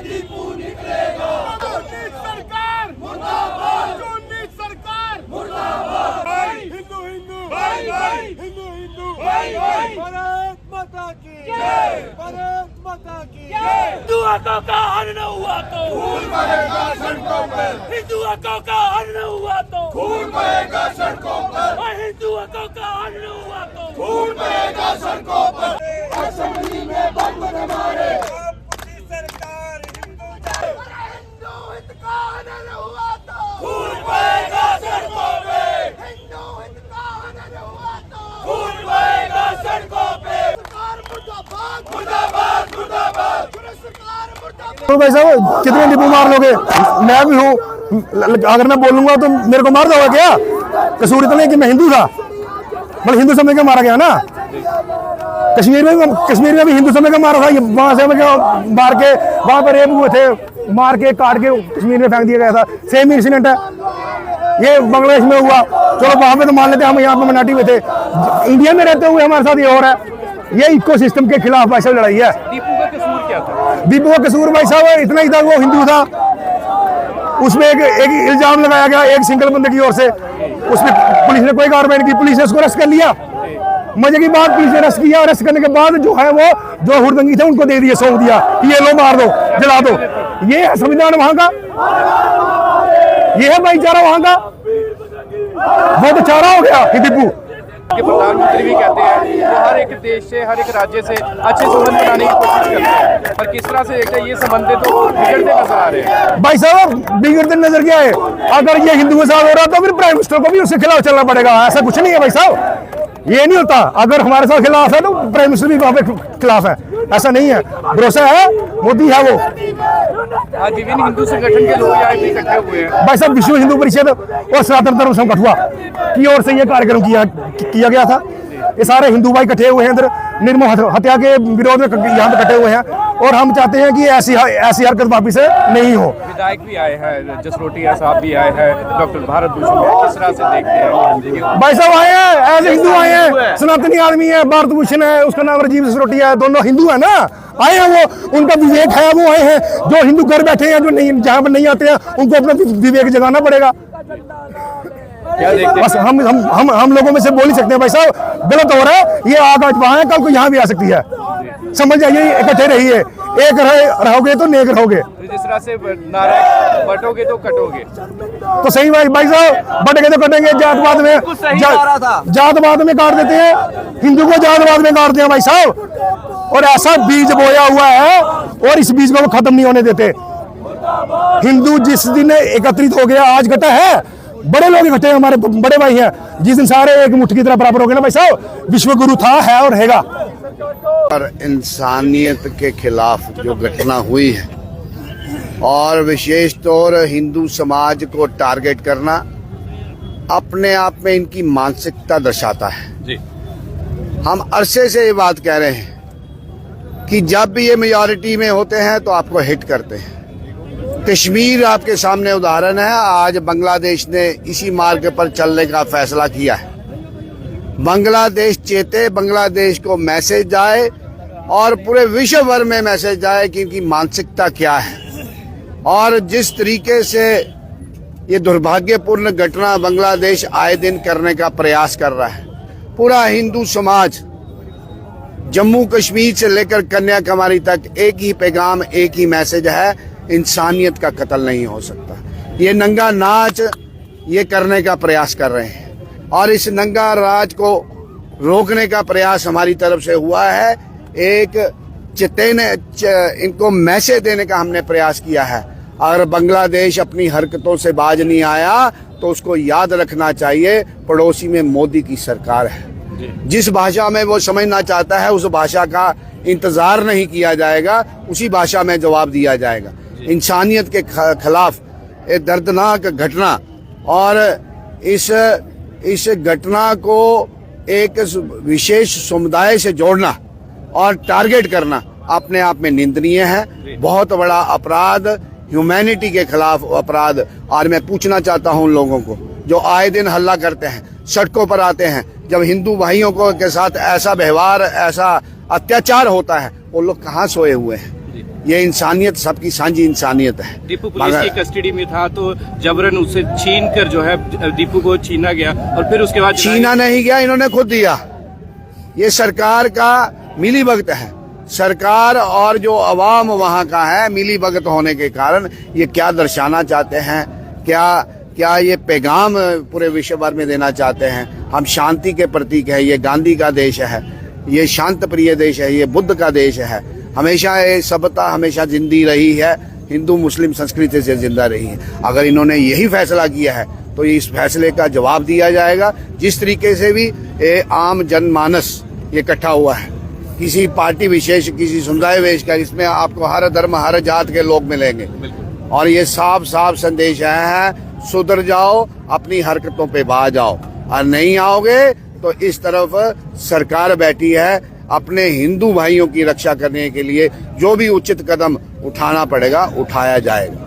दीपू निकलेगा। सरकार मुर्दाबाद, सरकार मुर्दाबाद। हिंदू हिंदू भाई भाई, हिंदू हिंदू भाई भाई। भारत माता की जय, भारत माता की जय। हिंदू हकों का हनन न हुआ तो खून बहेगा सड़कों पर। हिंदू हकों का हनन न हुआ तो खून बहेगा सड़कों पर। हिंदू हकों का हनन न हुआ तो खून बहेगा सड़कों पर। असेंबली में बम मारे सरकार हिंदू हित का हनन हुआ तो खून बहेगा सड़कों पे। हिंदू हित का हनन हुआ तो खून बहेगा सड़कों पे। सरकार मुर्दाबाद मुर्दाबाद मुर्दाबाद, सरकार मुर्दाबाद। तो भाई साहब कितने डिब्बू मार लोगे? मैं भी हूँ, अगर मैं बोलूंगा तो मेरे को मार दोगे क्या? कसूर इतना कि मैं हिंदू था, मतलब हिंदू समझ के मारा गया ना। कश्मीर में भी हिंदू समझ के मारा था। वहां से मार के वहां पर रेप हुए थे, मार के काट के कश्मीर में फेंक दिया गया था। सेम इंसिडेंट है ये बांग्लादेश में हुआ। चलो वहां पे तो मान लेते, हम यहाँ पे मिनाटी में थे। इंडिया में रहते हुए हमारे साथ ये हो रहा है। ये इकोसिस्टम के खिलाफ भाई साहब लड़ाई है। दीपू का कसूर क्या था? दीपू का कसूर भाई साहब इतना ही था, वो हिंदू था। उसमें एक इल्जाम लगाया गया एक सिंगल बंदे की ओर से। उसमें पुलिस ने कोई कार्रवाई नहीं की, पुलिस ने उसको अरेस्ट कर लिया। मजे की बात, पुलिस ने अरेस्ट किया। अरेस्ट करने के बाद जो है वो जो हुड़दंगी थे उनको दे दिए, सौंप दिया कि ये लो मार दो, जला दो। ये है संविधान वहां का, ये है भाईचारा वहां का। वो तो चारा हो गया दीपू। प्रधानमंत्री भी कहते हैं कि हर एक देश से, हर एक राज्य से अच्छे संबंध बनाने की कोशिश करते हैं, पर किस तरह से देखते हैं ये संबंध तो बिगड़ते नजर आ रहे हैं। भाई साहब बिगड़ते नजर क्या है? अगर ये हिंदू के साथ हो रहा तो फिर प्राइम मिनिस्टर को भी उसके खिलाफ चलना पड़ेगा। ऐसा कुछ नहीं है भाई साहब, ये नहीं होता। अगर हमारे साथ खिलाफ है तो प्राइम मिनिस्टर भी वहां पे खिलाफ है, ऐसा नहीं है। भरोसा है, मोदी है वो। आज विभिन्न हिंदू संगठन के लोग यहाँ इकट्ठे हुए हैं। भाई साहब विश्व हिंदू परिषद और सनातन धर्म संघ कठुआ की ओर से ये कार्यक्रम किया गया था। ये सारे हिंदू भाई इकट्ठे हुए हैं इधर, निर्मम हत्या के विरोध में यहाँ पे इकट्ठे हुए हैं। और हम चाहते हैं कि ऐसी हरकत वापिस नहीं हो। विधायक भी आए हैं, जसरोटिया साहब भी आए हैं, डॉक्टर भारत भूषण, किस तरह से देखते हैं? भाई साहब आए हैं, ऐसे हिंदू आए हैं, सनातनी आदमी है, भारत भूषण है, उसका नाम राजीव जसरोटिया है, दोनों हिंदू है ना। आए हैं वो, उनका विवेक है, वो आए हैं। जो हिंदू घर बैठे हैं, जो नहीं, जहाँ पर नहीं आते हैं, उनको अपना विवेक जगाना पड़ेगा। क्या देखते हैं? बस हम लोगों में से बोल ही सकते हैं भाई साहब गलत हो रहा है। ये आग आज वहां है, कल को यहाँ भी आ सकती है। समझ जाइए, इकट्ठे रहिए, एक रहोगे तो नेक रहोगे। जिस तरह से नारा बटोगे तो कटोगे, तो सही भाई साहब, बटेंगे तो कटेंगे। जातवाद में काट देते हैं, हिंदू को जातवाद में काटते हैं भाई साहब। और ऐसा बीज बोया हुआ है और इस बीज को खत्म नहीं होने देते। हिंदू जिस दिन एकत्रित हो गया, आज घटा है, बड़े लोग इकट्ठे हैं, हमारे बड़े भाई हैं। जिस दिन सारे एक मुट्ठी की तरह बराबर हो गए ना भाई साहब, विश्व गुरु था, है और रहेगा। और इंसानियत के खिलाफ जो घटना हुई है और विशेष तौर हिंदू समाज को टारगेट करना अपने आप में इनकी मानसिकता दर्शाता है। जी। हम अरसे से ये बात कह रहे हैं कि जब भी ये मेजॉरिटी में होते हैं तो आपको हिट करते हैं। कश्मीर आपके सामने उदाहरण है। आज बांग्लादेश ने इसी मार्ग पर चलने का फैसला किया है। बांग्लादेश चेते, बांग्लादेश को मैसेज जाए और पूरे विश्व भर में मैसेज जाए कि इनकी मानसिकता क्या है। और जिस तरीके से ये दुर्भाग्यपूर्ण घटना बांग्लादेश आए दिन करने का प्रयास कर रहा है, पूरा हिंदू समाज जम्मू कश्मीर से लेकर कन्याकुमारी तक एक ही पैगाम, एक ही मैसेज है, इंसानियत का कत्ल नहीं हो सकता। ये नंगा नाच ये करने का प्रयास कर रहे हैं और इस नंगा राज को रोकने का प्रयास हमारी तरफ से हुआ है। एक इनको मैसेज देने का हमने प्रयास किया है। अगर बांग्लादेश अपनी हरकतों से बाज नहीं आया तो उसको याद रखना चाहिए, पड़ोसी में मोदी की सरकार है। जिस भाषा में वो समझना चाहता है उस भाषा का इंतजार नहीं किया जाएगा, उसी भाषा में जवाब दिया जाएगा। इंसानियत के खिलाफ एक दर्दनाक घटना और इस घटना को एक विशेष समुदाय से जोड़ना और टारगेट करना अपने आप में निंदनीय है। बहुत बड़ा अपराध, ह्यूमैनिटी के खिलाफ अपराध। और मैं पूछना चाहता हूं उन लोगों को जो आए दिन हल्ला करते हैं, सड़कों पर आते हैं, जब हिंदू भाइयों को के साथ ऐसा व्यवहार, ऐसा अत्याचार होता है, वो लोग कहाँ सोए हुए हैं? ये इंसानियत सबकी साझी इंसानियत है। दीपू पुलिस की कस्टडी में था तो जबरन उसे छीन कर जो है दीपू को छीना गया और फिर उसके बाद छीना नहीं गया, इन्होंने खुद दिया। ये सरकार का मिली भगत है। सरकार और जो अवाम वहाँ का है मिली भगत होने के कारण ये क्या दर्शाना चाहते हैं, क्या ये पैगाम पूरे विश्व भर में देना चाहते हैं। हम शांति के प्रतीक है, ये गांधी का देश है, ये शांत प्रिय देश है, ये बुद्ध का देश है। हमेशा ये सभ्यता हमेशा जिंदी रही है, हिंदू मुस्लिम संस्कृति से जिंदा रही है। अगर इन्होंने यही फैसला किया है तो इस फैसले का जवाब दिया जाएगा। जिस तरीके से भी आम जनमानस ये इकट्ठा हुआ है, किसी पार्टी विशेष, किसी समुदाय विशेष का, इसमें आपको हर धर्म हर जात के लोग मिलेंगे और ये साफ साफ संदेश है, सुधर जाओ, अपनी हरकतों पे बाज आओ। और नहीं आओगे तो इस तरफ सरकार बैठी है, अपने हिंदू भाइयों की रक्षा करने के लिए जो भी उचित कदम उठाना पड़ेगा उठाया जाएगा।